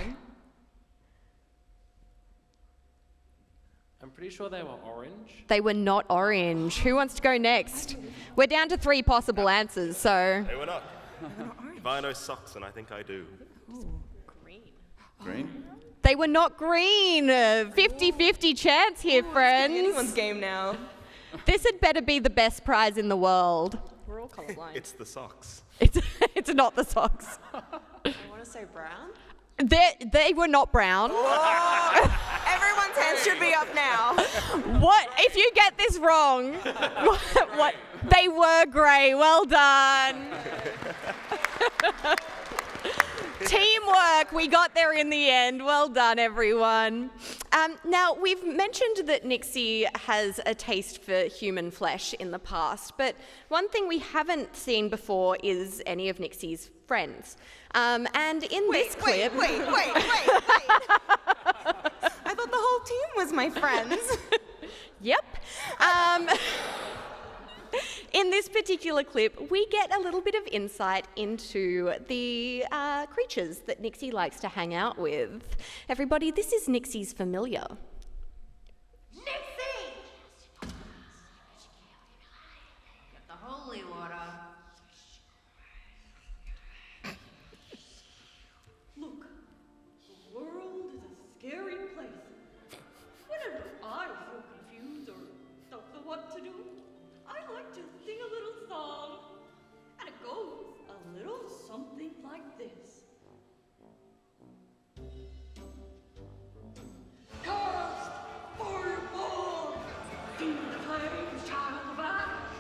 I'm pretty sure they were orange. They were not orange. Who wants to go next? We're down to 3 possible answers, so... They were not. If I know socks, and I think I do. Green? They were not green. 50-50 chance here, friends. Anyone's game now. This had better be the best prize in the world. We're all colourblind. It's the socks. It's not the socks. I want to say brown. They were not brown. Everyone's hands should be up now. What if you get this wrong? What? They were grey. Well done. Teamwork. We got there in the end. Well done, everyone. Now, we've mentioned that Nixie has a taste for human flesh in the past, but one thing we haven't seen before is any of Nixie's friends. And in this clip... Wait. I thought the whole team was my friends. Yep. In this particular clip, we get a little bit of insight into the creatures that Nixie likes to hang out with. Everybody, this is Nixie's familiar. Nixie! Get the holy water. Look, the world is a scary place. Whenever I feel confused or don't know what to do, I like to sing a little song, and it goes a little something like this. Cast fireball! Feed the flames, child of ash!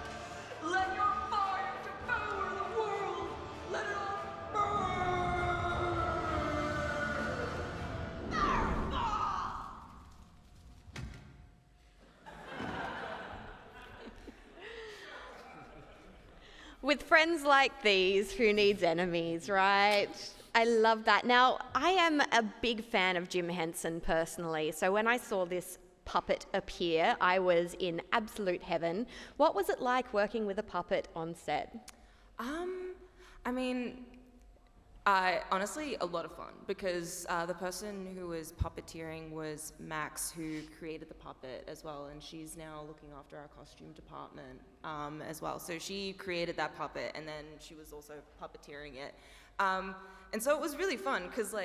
Let your fire devour the world! Let it all burn! Fireball! With friends like these, who needs enemies, right? I love that. Now, I am a big fan of Jim Henson personally, so when I saw this puppet appear, I was in absolute heaven. What was it like working with a puppet on set? Honestly, a lot of fun, because the person who was puppeteering was Max, who created the puppet as well, and she's now looking after our costume department as well. So she created that puppet, and then she was also puppeteering it. And so it was really fun, because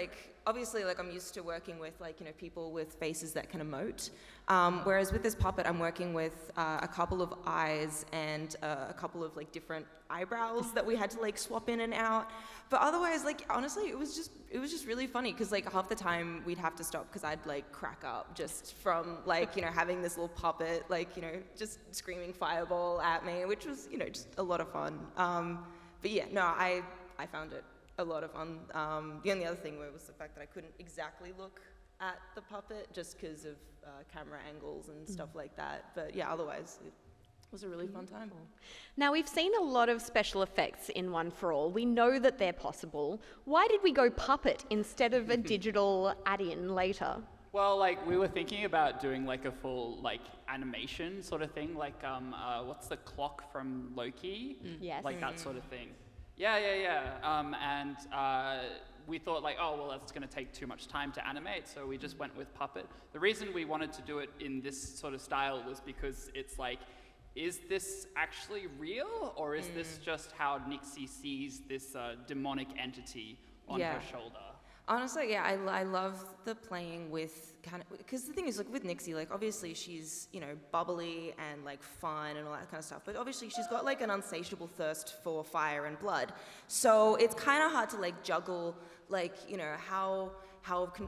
obviously I'm used to working with people with faces that can emote. Whereas with this puppet, I'm working with a couple of eyes and a couple of different eyebrows that we had to swap in and out. But otherwise, honestly, it was just really funny, because half the time we'd have to stop because I'd crack up just from having this little puppet just screaming fireball at me, which was just a lot of fun. But yeah, no, I found it a lot of fun. The only other thing was the fact that I couldn't exactly look at the puppet just because of camera angles and stuff like that. But yeah, otherwise, was a really fun time. Now, we've seen a lot of special effects in One for All. We know that they're possible. Why did we go puppet instead of a digital add-in later? Well, like, we were thinking about doing like a full like animation sort of thing, like what's the clock from Loki? Yes. Like that sort of thing. And we thought like, oh, well, that's going to take too much time to animate, so we just went with puppet. The reason we wanted to do it in this sort of style was because it's like, is this actually real, or is this just how Nixie sees this demonic entity on her shoulder? Honestly, yeah, I love the playing with kind of, because the thing is, like, with Nixie, like, obviously she's, you know, bubbly and, like, fun and all that kind of stuff, but obviously she's got, like, an insatiable thirst for fire and blood. So it's kind of hard to, like, juggle, like, you know, how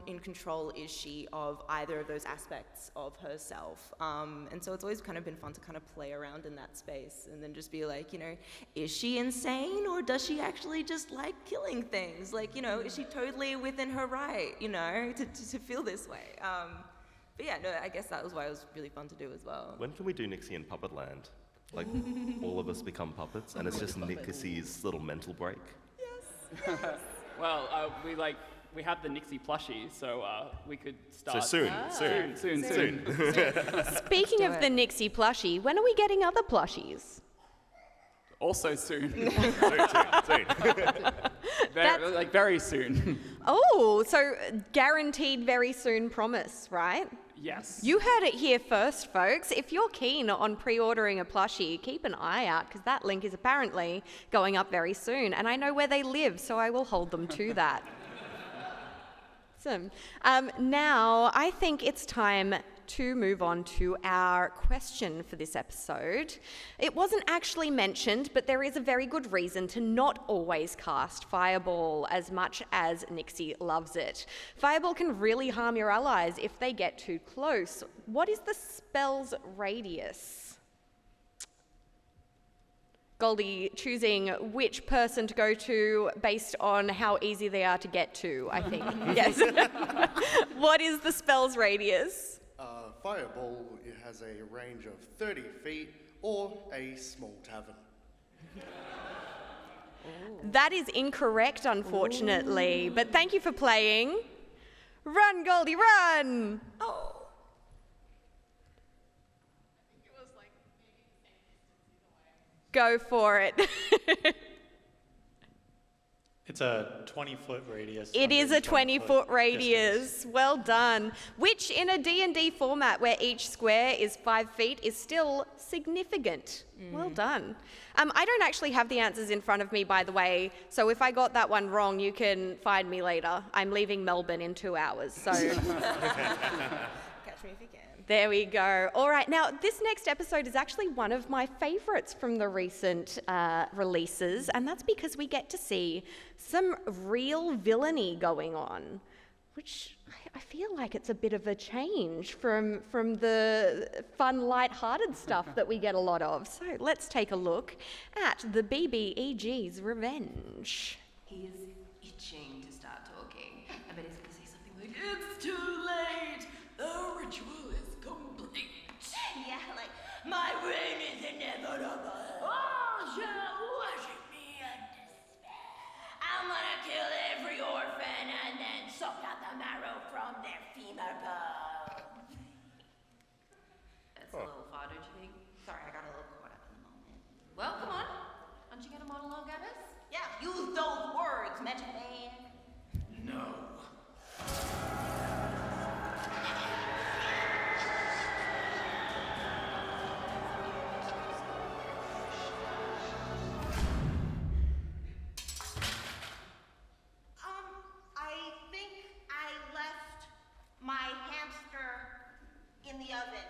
in control is she of either of those aspects of herself. And so it's always kind of been fun to kind of play around in that space and then just be like, you know, is she insane, or does she actually just like killing things? Like, you know, is she totally within her right, you know, to feel this way? But yeah, no, I guess that was why it was really fun to do as well. When can we do Nixie in Puppet Land? Like, all of us become puppets, and it's just Nixie's little mental break. Yes. Well, we have the Nixie plushie, so we could start. So soon. Speaking of the Nixie plushie, when are we getting other plushies? Also soon. soon. Very soon. Oh, so guaranteed very soon promise, right? Yes. You heard it here first, folks. If you're keen on pre-ordering a plushie, keep an eye out, because that link is apparently going up very soon, and I know where they live, so I will hold them to that. Awesome. Now, I think it's time to move on to our question for this episode. It wasn't actually mentioned, but there is a very good reason to not always cast Fireball as much as Nixie loves it. Fireball can really harm your allies if they get too close. What is the spell's radius? Goldie choosing which person to go to based on how easy they are to get to, I think. Yes. What is the spell's radius? Fireball, it has a range of 30 feet or a small tavern. That is incorrect, unfortunately, but thank you for playing. Run, Goldie, run! Oh. Go for it. It's a 20-foot radius. It is a 20-foot radius. Distance. Well done. Which, in a D&D format where each square is 5 feet, is still significant. Well done. I don't actually have the answers in front of me, by the way, so if I got that one wrong, you can find me later. I'm leaving Melbourne in 2 hours, so... Catch me if you can. There we go. All right, now this next episode is actually one of my favourites from the recent releases, and that's because we get to see some real villainy going on, which I feel like it's a bit of a change from the fun, light-hearted stuff that we get a lot of. So let's take a look at the BBEG's Revenge. He is itching to start talking. I bet he's going to say something like, "It's too late! The ritual is complete!" Yeah, like, my reign is inevitable. All shall worship me in despair. I'm gonna kill every orphan and then suck out the marrow from their femur bone. That's a little far, don't you think? Sorry, I got a little caught up in the moment. Well, come on. Aren't you going to monologue at us? Yeah, use those words, Magic Man. No. I think I left my hamster in the oven.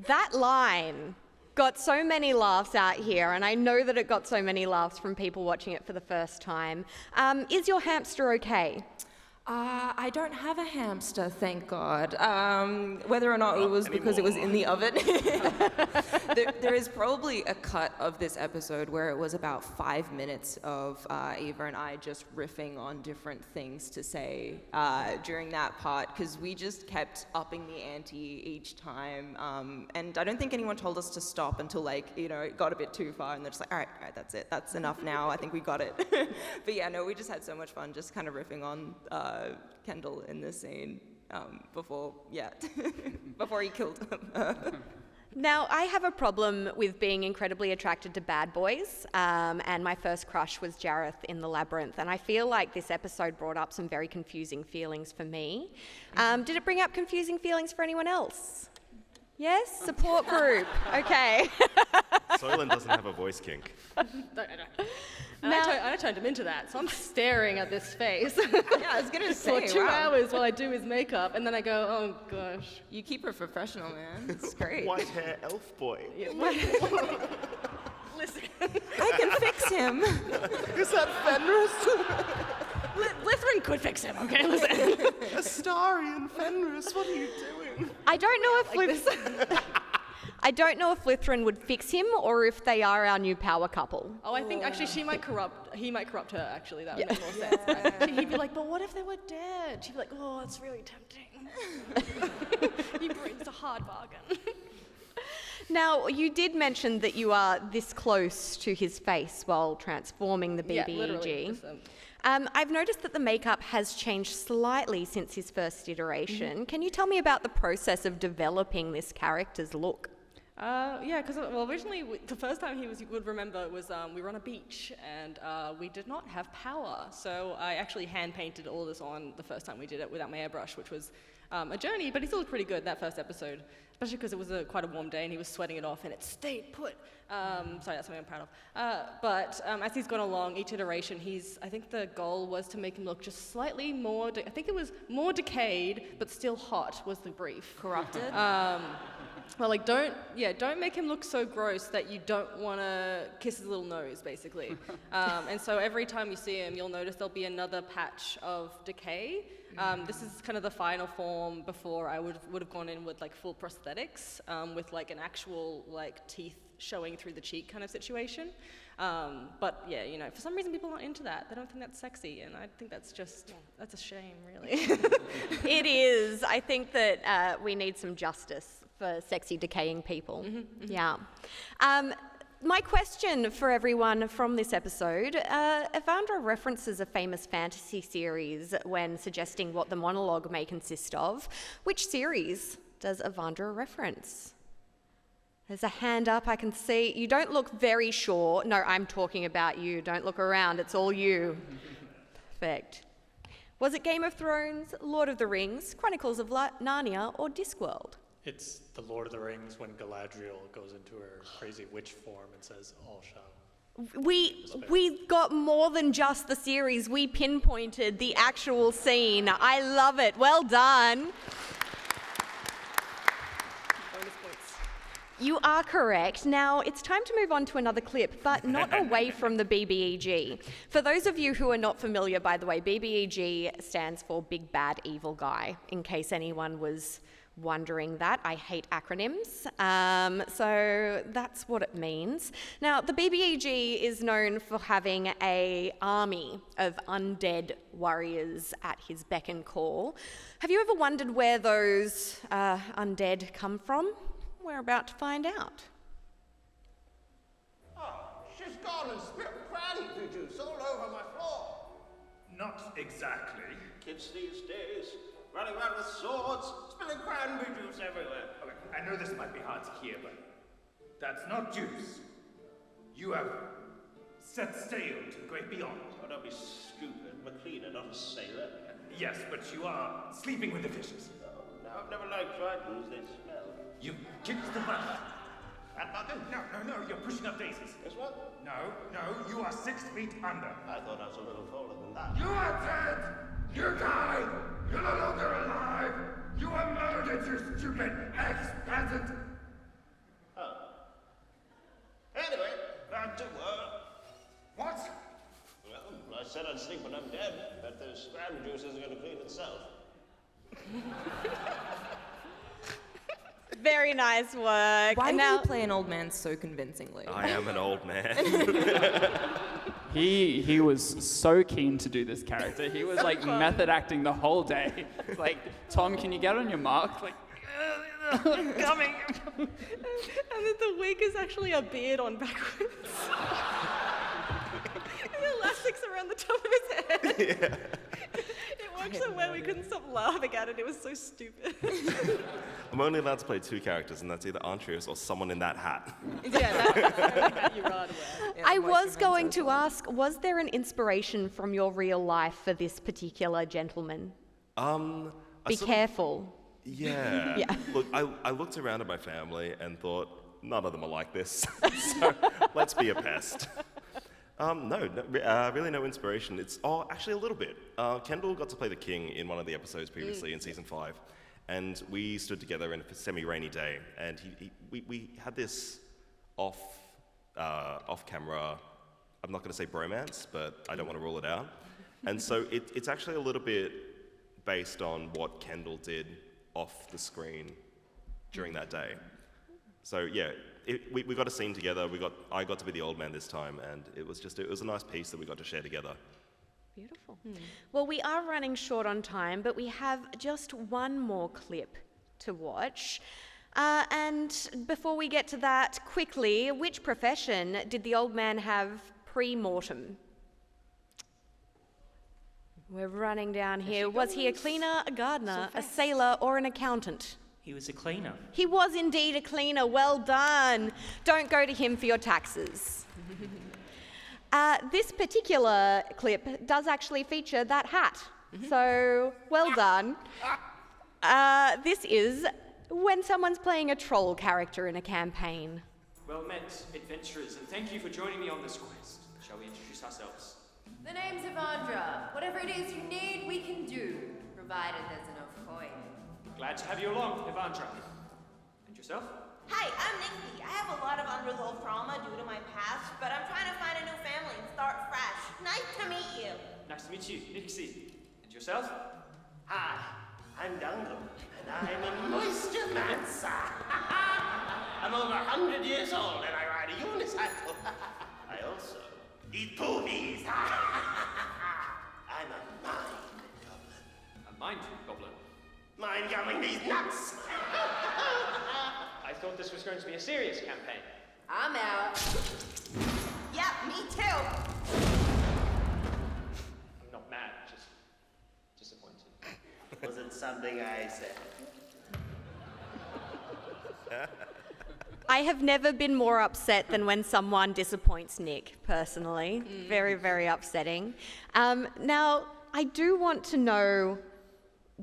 That line got so many laughs out here, and I know that it got so many laughs from people watching it for the first time. Is your hamster okay? I don't have a hamster, thank God. Whether or not it was because it was in the oven. there is probably a cut of this episode where it was about 5 minutes of Eva and I just riffing on different things to say during that part, because we just kept upping the ante each time. And I don't think anyone told us to stop until, like, you know, it got a bit too far, and they're just like, all right, that's it. That's enough now. I think we got it. But yeah, no, we just had so much fun just kind of riffing on Kendall in this scene before he killed him. Now, I have a problem with being incredibly attracted to bad boys, and my first crush was Jareth in The Labyrinth, and I feel like this episode brought up some very confusing feelings for me. Did it bring up confusing feelings for anyone else? Yes? Support group. Okay. Soylent doesn't have a voice kink. And I turned him into that, so I'm staring at this face. Yeah, I was gonna say, for 2 hours while I do his makeup, and then I go, oh gosh. You keep her professional, man. It's great. White hair elf boy. Yeah. Listen. I can fix him. Is that Fenris? Vlithryn could fix him, okay? Listen. Astarion, Fenris, what are you doing? I don't know if I don't know if Vlithryn would fix him or if they are our new power couple. Oh, I think actually he might corrupt her, actually. That would make more sense. Right? He'd be like, but what if they were dead? She'd be like, oh, it's really tempting. He brings a hard bargain. Now, you did mention that you are this close to his face while transforming the BBEG. Yeah, literally. I've noticed that the makeup has changed slightly since his first iteration. Can you tell me about the process of developing this character's look? Yeah, because originally the first time you would remember was we were on a beach and we did not have power, so I actually hand painted all this on the first time we did it without my airbrush, which was a journey, but he still looked pretty good that first episode, especially because it was quite a warm day and he was sweating it off and it stayed put. So that's something I'm proud of. But as he's gone along, each iteration, I think the goal was to make him look just slightly more, I think it was more decayed, but still hot was the brief. Corrupted? Well, like, don't make him look so gross that you don't want to kiss his little nose, basically. And so every time you see him, you'll notice there'll be another patch of decay. This is kind of the final form before I would have gone in with like full prosthetics, with like an actual like teeth showing through the cheek kind of situation. But yeah, you know, for some reason people aren't into that. They don't think that's sexy, and I think that's a shame, really. It is. I think that we need some justice for sexy decaying people. Yeah. My question for everyone from this episode, Evandra references a famous fantasy series when suggesting what the monologue may consist of. Which series does Evandra reference? There's a hand up, I can see. You don't look very sure. No, I'm talking about you. Don't look around, it's all you. Perfect. Was it Game of Thrones, Lord of the Rings, Chronicles of Narnia, or Discworld? It's the Lord of the Rings when Galadriel goes into her crazy witch form and says, all shall. We got more than just the series. We pinpointed the actual scene. I love it. Well done. Bonus points. You are correct. Now, it's time to move on to another clip, but not away from the BBEG. For those of you who are not familiar, by the way, BBEG stands for Big Bad Evil Guy, in case anyone was wondering that. I hate acronyms, so that's what it means. Now, the BBEG is known for having an army of undead warriors at his beck and call. Have you ever wondered where those undead come from? We're about to find out. Oh, she's gone and spilled cranny juice all over my floor. Not exactly. Kids these days, running around with swords, spilling cranberry juice everywhere. Okay, I know this might be hard to hear, but that's not juice. You have set sail to the great beyond. Oh, don't be stupid. I'm a cleaner, not a sailor. Yes, but you are sleeping with the fishes. No, I've never liked dragons. They smell. You kicked the butt. No, you're pushing up daisies. Guess what? No, you are 6 feet under. I thought I was a little taller than that. You are dead! You died! You're no longer alive! You are murdered, you stupid ex-peasant! Oh. Anyway, back to work. What? Well, I said I'd sleep when I'm dead, but there's juice. Cran juice isn't going to clean itself. Very nice work. Why And do now, you play an old man so convincingly? I am an old man. He was so keen to do this character. He was like method acting the whole day. It's like, Tom, can you get on your mark? Like, I'm coming. And then the wig is actually a beard on backwards. And the elastic's around the top of his head. Yeah. It worked so well we couldn't stop laughing at it. It was so stupid. I'm only allowed to play 2 characters, and that's either Antrius or someone in that hat. You're right aware. I was going to ask, was there an inspiration from your real life for this particular gentleman? Be careful. Yeah. Yeah. Look, I looked around at my family and thought, none of them are like this. So let's be a pest. Really no inspiration. Actually a little bit. Kendall got to play the king in one of the episodes previously in season 5, and we stood together in a semi-rainy day, and we had this off-camera, I'm not going to say bromance, but I don't want to rule it out. And so it's actually a little bit based on what Kendall did off the screen during that day. So yeah, we got a scene together. I got to be the old man this time, and it was a nice piece that we got to share together. Beautiful. Well, we are running short on time, but we have just one more clip to watch. And before we get to that, quickly, which profession did the old man have pre-mortem? We're running down here. Was he a cleaner, a gardener, a sailor, or an accountant? He was a cleaner. He was indeed a cleaner. Well done. Don't go to him for your taxes. This particular clip does actually feature that hat. So, well done. This is when someone's playing a troll character in a campaign. Well met, adventurers, and thank you for joining me on this quest. Shall we introduce ourselves? The name's Evandra. Whatever it is you need, we can do, provided there's enough coin. Glad to have you along, Evandra. And yourself? Hi, I'm Nixie. I have a lot of unresolved trauma due to my past, but I'm trying to find a new family and start fresh. Nice to meet you. Nice to meet you, Nixie. And yourself? Hi, I'm Dungle, and I'm a moisture-mancer. I'm over 100 years old, and I ride a unicycle. I also eat poopies. I'm a mind goblin. A mind goblin? Mind gumming these nuts. I thought this was going to be a serious campaign. I'm out. Yep, me too. I'm not mad, just disappointed. Was it something I said? I have never been more upset than when someone disappoints Nick, personally. Very, very upsetting. Now, I do want to know,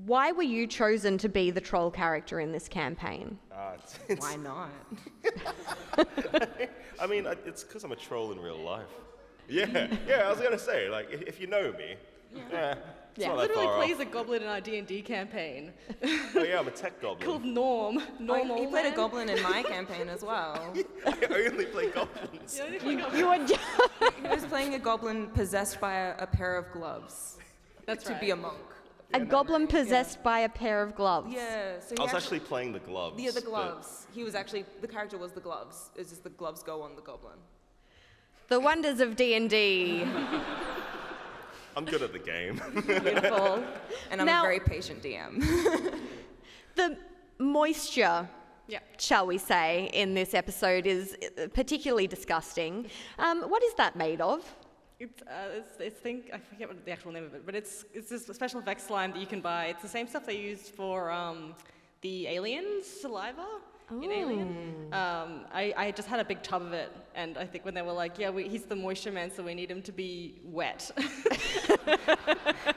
why were you chosen to be the troll character in this campaign? Why not? I mean, it's because I'm a troll in real life. Yeah, I was going to say, like, if you know me, it's not that Literally far plays off. a goblin in our D&D campaign. Oh yeah, I'm a tech goblin. Called Norm. He played a goblin in my campaign as well. I only play goblins. You were He was playing a goblin possessed by a pair of gloves. That's to right. be a monk. a goblin possessed by a pair of gloves. Yeah. So I was actually playing the gloves. Yeah, the gloves. He was actually, the character was the gloves. It's just the gloves go on the goblin. The wonders of D&D. I'm good at the game. Beautiful. And I'm Now- a very patient DM. The moisture, shall we say, in this episode is particularly disgusting. What is that made of? It's I forget what the actual name of it, but it's this special effects slime that you can buy. It's the same stuff they used for the aliens' saliva in Alien. I just had a big tub of it, and I think when they were like, yeah, he's the moisture man, so we need him to be wet.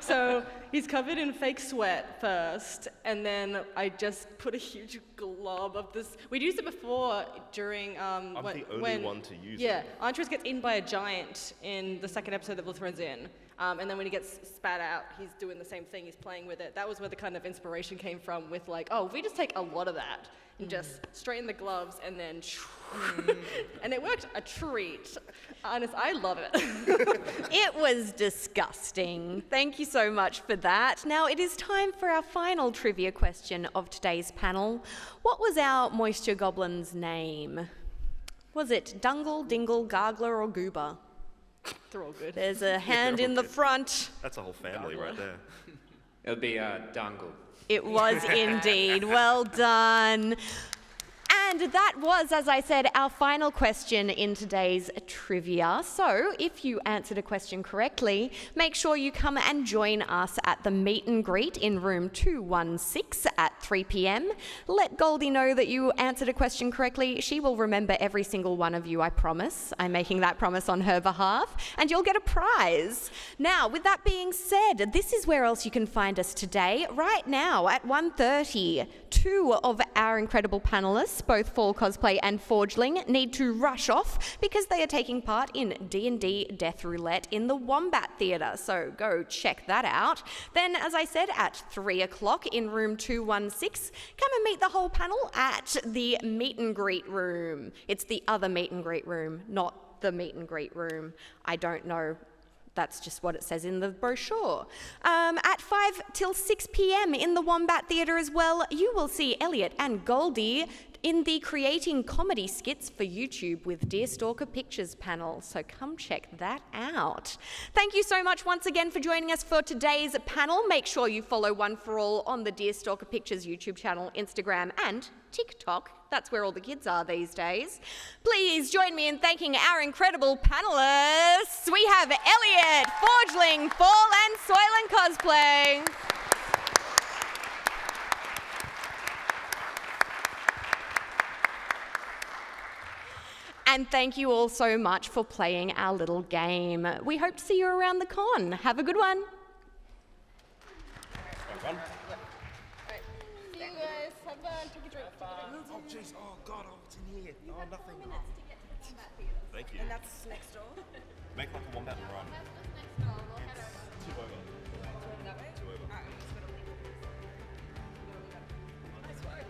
So he's covered in fake sweat first, and then I just put a huge glob of this. We'd used it before during I'm the only one to use it. Yeah, Antrius gets eaten by a giant in the second episode that Vlithryn's in. And then when he gets spat out, he's doing the same thing, he's playing with it. That was where the kind of inspiration came from with like, oh, if we just take a lot of that and just straighten the gloves and then and it worked a treat. Honest, I love it. It was disgusting. Thank you so much for that. Now it is time for our final trivia question of today's panel. What was our moisture goblin's name? Was it Dungle, Dingle, Gargler, or Goober? They're all good. There's a hand in the front. That's a whole family right there. It would be Dangle. It was indeed. Well done. And that was, as I said, our final question in today's trivia. So if you answered a question correctly, make sure you come and join us at the meet and greet in room 216 at 3 p.m. Let Goldie know that you answered a question correctly. She will remember every single one of you, I promise. I'm making that promise on her behalf. And you'll get a prize. Now, with that being said, this is where else you can find us today. Right now at 1:30, two of our incredible panelists, both Fall Cosplay and Forgeling, need to rush off because they are taking part in D&D Death Roulette in the Wombat Theatre, so go check that out. Then, as I said, at 3 o'clock in room 216, come and meet the whole panel at the meet and greet room. It's the other meet and greet room, not the meet and greet room. I don't know. That's just what it says in the brochure. At 5 till 6 p.m. in the Wombat Theatre as well, you will see Elliot and Goldie in the Creating Comedy Skits for YouTube with Deerstalker Pictures panel, so come check that out. Thank you so much once again for joining us for today's panel. Make sure you follow One for All on the Deerstalker Pictures YouTube channel, Instagram, and TikTok. That's where all the kids are these days. Please join me in thanking our incredible panelists. We have Elliot, Forgeling, Fall and Soylent Cosplay. And thank you all so much for playing our little game. We hope to see you around the con. Have a good one. See you guys. Have fun. Take a drink. Oh, jeez. Oh, God. Oh, what's in here? Oh, nothing. Thank you. And that's next door? Make like a wombat and run. It's 2 over. That way? 2 over. Alright, let's go to Nice work.